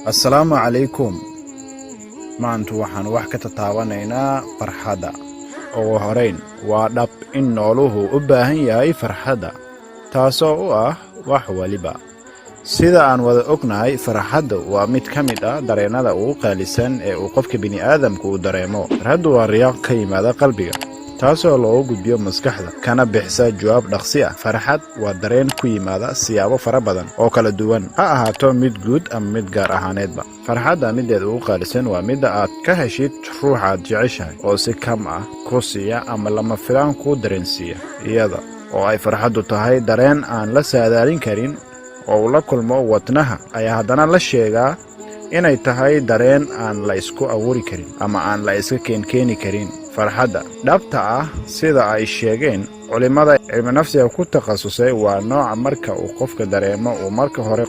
السلام عليكم. maanta waxaan wax ka tataabanaynaa farxadda. ugu horeyn waa dhab in nooluhu u baahan yahay farxadda, taasoo u ah wax waliba. sida aan wada ognahay, farxadda waa mid ka mid ah dareennada ugu qaalisan ee uu qofka bini'aadamku u dareemo. farxaddu waa riyaaq ka yimaada qalbiga, taasoo loogu gudbiyo maskaxda kana bixisa jawaab dhaqsi ah. farxad waa dareen ku yimaada siyaabo fara badan oo kala duwan, ha ahaato mid guud ama mid gaar ahaaneedba. farxadda mideeda ugu qaalisan waa midda aad ka heshid ruuxaad jeceshahay oo si kam ah ku siiya ama lama filaan kuu dareensiiya. iyada oo ay farxaddu tahay dareen aan la saadaalin karin oo uu la kulmo wadnaha, ayaa haddana la sheegaa inay tahay dareen aan la isku abuuri karin ama aan la iska keenkeeni karin. farxadda dhabta ah, sida ay sheegeen culimmada cilminafsiga ku takhasusay, waa nooca marka uu qofka dareemo uu marka hore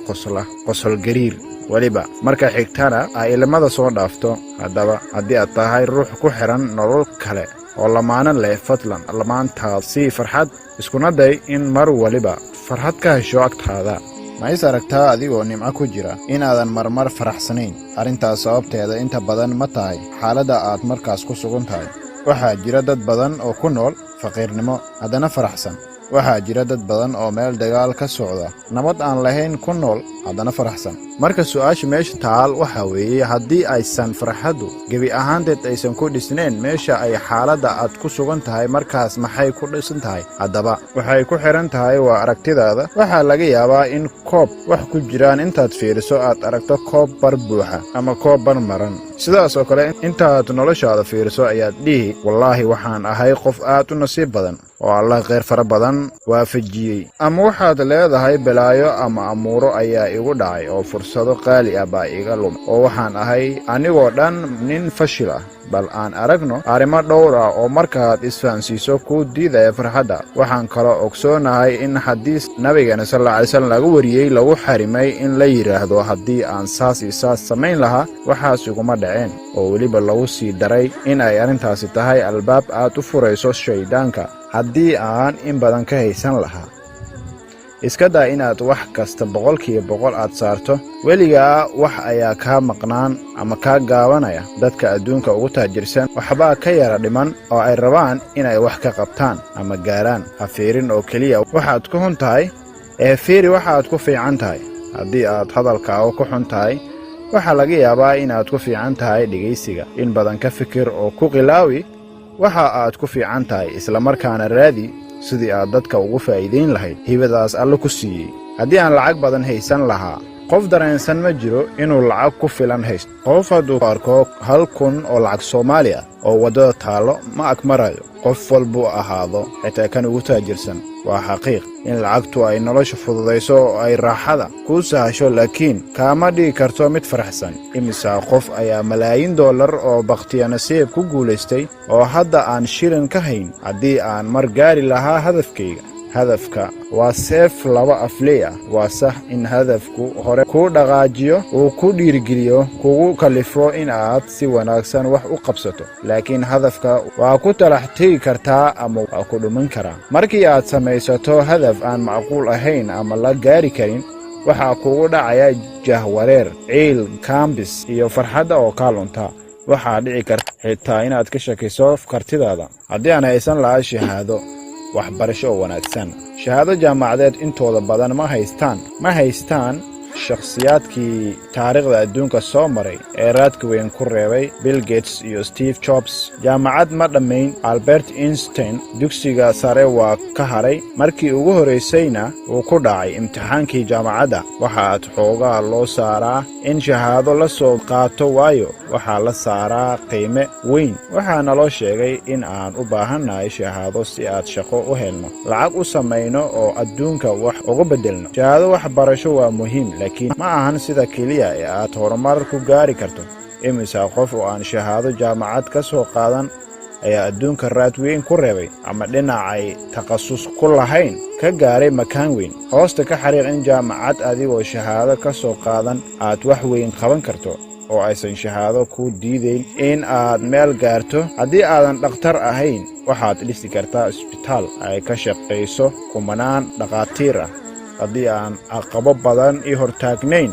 qosol gariir, weliba marka xigtana ay ilmada soo dhaafto. haddaba haddii aad tahay ruux ku xihan nolol kale oo lamaana leh, fadlan lamaantaad sii farxad, iskuna day in mar waliba farxad ka hesho agtaada. ma is aragtaa adigoo nimco ku jira inaadan marmar faraxsanayn? arrintaas sababteeda inta badan ma tahay xaaladda aad markaas ku sugan tahay. waxaa jira dad badan oo ku nool faqiirnimo haddana faraxsan. waxaa jira dad badan oo meel dagaal ka socda, nabad aan lahayn ku nool haddana faraxsan. marka su'aasha meesha taal waxaa weeye, haddii aysan farxaddu gebi ahaanteed aysan ku dhisnayn meesha ay xaaladda aad ku sugan tahay, markaas maxay ku dhisan tahay? haddaba waxay ku xidhan tahay waa aragtidaada. waxaa laga yaabaa in koob wax ku jiraan intaad fiiriso aad aragto koob bar buuxa ama koob bar maran. sidaas oo kale intaad noloshaada fiiriso ayaad dhihi, wallaahi waxaan ahay qof aad u nasiib badan oo allah khayr fara badan waafajiyey. ama waxaad leedahay balaayo ama amuuro ayaa igu dhacay oo fursado qaali ah baa iga lum, oo waxaan ahay anigoo dhan nin fashil ah. bal aan aragno arrimo dhowr ah oo markaad isfahansiiso kuu diidaya farxadda. waxaan kaloo ogsoonahay in xadiis nabigeena sallallahu alayhi wasallam lagu wariyey lagu xarimay in la yidhaahdo, haddii aan saas iyo saas samayn lahaa waxaas iguma dhaceen, oo weliba lagu sii daray in ay arrintaasi tahay albaab aad u furayso shayddaanka haddii aan in badan ka haysan lahaa. iska daa inaad wax kasta 100% aad saarto. weligaa wax ayaa kaa maqnaan ama kaa gaabanaya. dadka adduunka ugu taajirsan waxbaa ka yara dhiman oo ay rabaan inay wax ka qabtaan ama gaaraan. ha fiirin oo keliya waxaad ku xun tahay, fiiri waxaad ku fiican tahay. haddii aad hadalkaaga ku xun tahay, waxaa laga yaabaa inaad ku fiican tahay dhegaysiga. in badan ka fikir oo ku qilaawi waxa aad ku fiican tahay, islamarkaana raadi sidii aad dadka ugu faa'iidayn lahayd hibadaas alle ku siiyey. haddii aan lacag badan haysan lahaa, qof dareensan ma jiro inuu lacag ku filan haysto. qof hadduu arko 1,000 oo lacag Soomaali ah oo waddada taallo ma ag marayo. qof walbuu ahaado, xitaa kan ugu taajirsan. waa xaqiiq in lacagtu ay nolosha fududayso oo ay raaxada kuu sahasho, laakiin kaama dhigi karto mid faraxsan. imisaa qof ayaa malaayiin dollar oo bakhtiya nasiib ku guulaystay oo hadda aan shilin ka hayn. haddii aan mar gaari lahaa hadafkayga. hadafka waa seef laba afley ah. waa sax in hadafku hore kuu dhaqaajiyo, uu ku dhiirigeliyo, kugu kalifo in aad si wanaagsan wax u qabsato, laakiin hadafka waa ku talax tegi kartaa ama waa ku dhumin karaa. markii aad samaysato hadaf aan macquul ahayn ama la gaari karin, waxaa kugu dhacaya jahwareer, ciil, kaambis iyo farxadda oo kaa lunta. waxaa dhici karta xitaa inaad ka shakiso kartidaada. haddii aan haysan lahaa shahaado waxbarasho oo wanaagsan, shahaado jaamacadeed intooda badan ma haystaan shakhsiyaadkii taariikhda adduunka soo maray ee raadka weyn ku reebay. bill gates iyo steve jobs jaamacad ma dhammayn. albert einstein dugsiga sare waa ka haray. markii ugu horraysayna wuu ku dhacay imtixaankii jaamacadda. waxaad xoogaa loo saaraa in shahaado la soo qaato, waayo waxaa la saaraa qiime weyn. waxaana loo sheegay in aan u baahannahay shahaado si aad shaqo u helno, lacag u samayno oo adduunka wax uga beddelno. shahaado waxbarasho waa muhiim, laakiin ma ahan sida keliya ee aad horumar ku gaari karto. imisaa qof oo aan shahaado jaamacad ka soo qaadan ayaa adduunka raad weyn ku reebay ama dhinacay takhasus ku lahayn ka gaaray makaan weyn. hoosta ka xariiq in jaamacad adigoo shahaado ka soo qaadan aad wax weyn qaban karto, oo aysan shahaado ku diidayn in aad meel gaarto. haddii aadan dhakhtar ahayn, waxaad dhisi kartaa isbitaal ay ka shaqayso kumanaan dhakhaatiir ah. haddii aan caqabo badan ii hortaagnayn,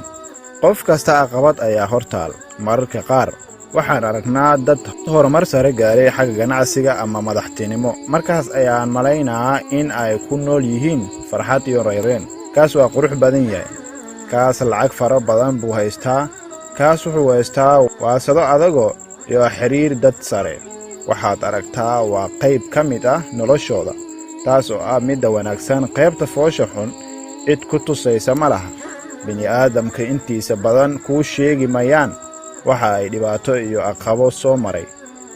qof kasta caqabad ayaa hortaal. Mararka qaar waxaan aragnaa dad horumar sare gaaray xagga ganacsiga ama madaxtinimo. Markaas ayaan malaynaa in ay ku nool yihiin farxad iyo rayreen. Kaas waa qurux badan yahay. Kaas lacag fara badan buu haystaa. Kaas wuxuu haystaa waasado adago iyo xiriir dad sare. Waxaad aragtaa waa qayb ka mid ah noloshooda. taas oo ah mid wanaagsan. qaybta foosha xun cid ku tusaysa ma laha. bini'aadamka intiisa badan kuu sheegi mayaan waxa ay dhibaato iyo caqabo soo maray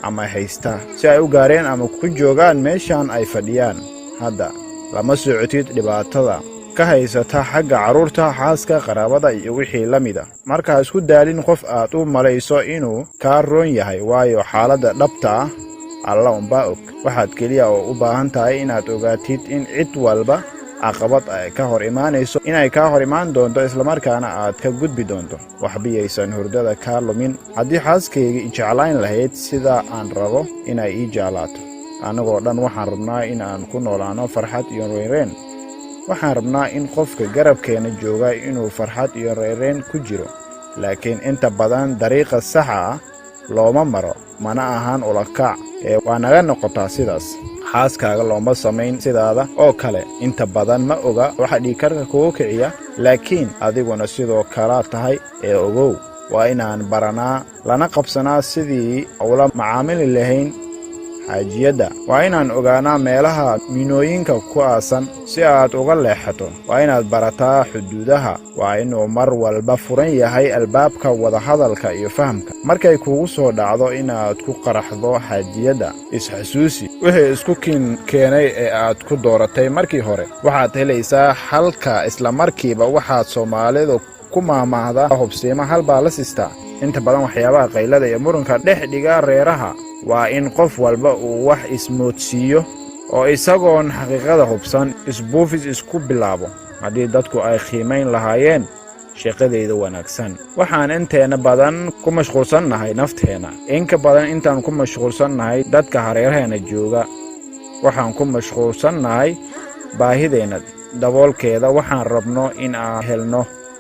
ama haysta si ay u gaareen ama ku joogaan meeshan ay fadhiyaan. hadda lama socotid dhibaatada ka haysata xagga carruurta, xaaska, qaraabada iyo wixii la mida. markaa isku daalin qof aad u malayso inuu kaa roon yahay, waayo xaaladda dhabta ah alla unbaa og. waxaad keliya oo u baahan tahay inaad ogaatid in cid walba caqabad ay ka hor imaanayso, inay kaa hor imaan doonto islamarkaana aad ka gudbi doonto. waxbiyaysan hurdada kaa lumin. haddii xaaskayga i jeclayn lahayd sida aan rabo inay ii jeclaato, annagoo dhan waxaan rabnaa in aan ku noolaano farxad iyo rayreen. waxaan rabnaa in qofka garabkeena jooga inuu farxad iyo rayreen ku jiro, laakiin inta badan dariiqa saxa ah looma maro, mana ahaan ulakac ee waa naga noqotaa sidaas. xaaskaaga looma samayn sidaada oo kale. inta badan ma oga waxa dhiigkarka kugu kiciya, laakiin adiguna sidoo kala tahay ee ogow. waa inaan baranaa lana qabsanaa sidii ula macaamili lahayn xaajiyadda. waa inaan ogaanaa meelaha minooyinka ku aasan si aad uga leexato. waa inaad barataa xuduudaha. waa inuu mar walba furan yahay albaabka wadahadalka iyo fahamka. markay kugu soo dhacdo inaad ku qaraxdo xaajiyadda, isxasuusi wixii isku keenay ee aad ku dooratay markii hore. waxaad helaysaa xalka islamarkiiba. waxaad Soomaalidu ku maamaahda hubsiima halbaa la sistaa. inta badan waxyaabaha qaylada iyo muranka dhex dhiga reeraha waa in qof walba uu wax ismoodsiiyo oo isagoon xaqiiqada hubsan isbuufis isku bilaabo. haddii dadku ay qiimayn lahaayeen shaqadeyda wanaagsan. waxaan inteena badan ku mashquulsannahay nafteena, inka badan intaan ku mashquulsannahay dadka hareeraheena jooga. waxaan ku mashquulsannahay baahideenna daboolkeeda. waxaan rabno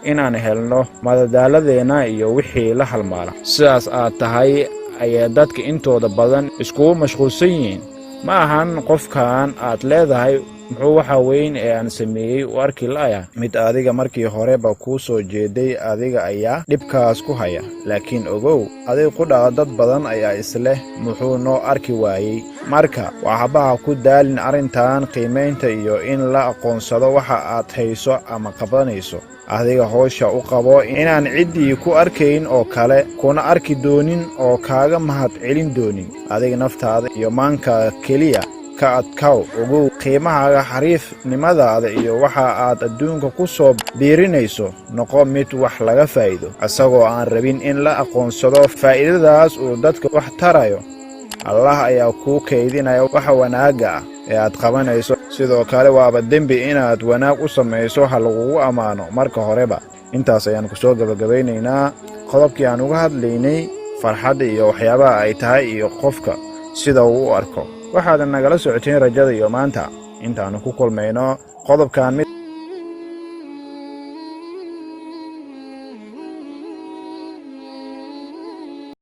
inaan helno madadaaladeena iyo wixii la halmaala. sidaas aad tahay ayay dadka intooda badan iskugu mashquulsan yihiin. ma ahan qofkan aad leedahay muxuu waxa weyn ee aan sameeyey u arki la'aya mid adiga markii horeba kuu soo jeeday. adiga ayaa dhibkaas ku haya. laakiin ogow, adiga qudhaa dad badan ayaa isleh muxuu noo arki waayey. marka waxbaha ku daalin arrintan qiimaynta iyo in la aqoonsado waxa aad hayso ama qabanayso. adiga howsha u qabo inaan ciddii ku arkayn oo kale kuna arki doonin oo kaaga mahad celin doonin. adiga naftaada iyo maanka keliya ka adkaw. ogow qiimahaaga, xariifnimadaada iyo waxa aad adduunka ku soo biirinayso. noqo mid wax laga faa'iido, isagoo aan rabin in la aqoonsado faa'iidadaas uu dadka wax tarayo. allah ayaa kuu kaydinaya waxa wanaagga ah ee aad qabanayso. sidoo kale waaba dembi inaad wanaag u samayso ha lagugu ammaano marka horeba. intaas ayaan ku soo gabagabaynaynaa qodobkii aan uga hadlaynay farxadda iyo waxyaabaha ay tahay iyo qofka sida uu u arko. waxaad nagala socoteen rajada iyo maanta. intaanu ku kulmayno qodobkan mid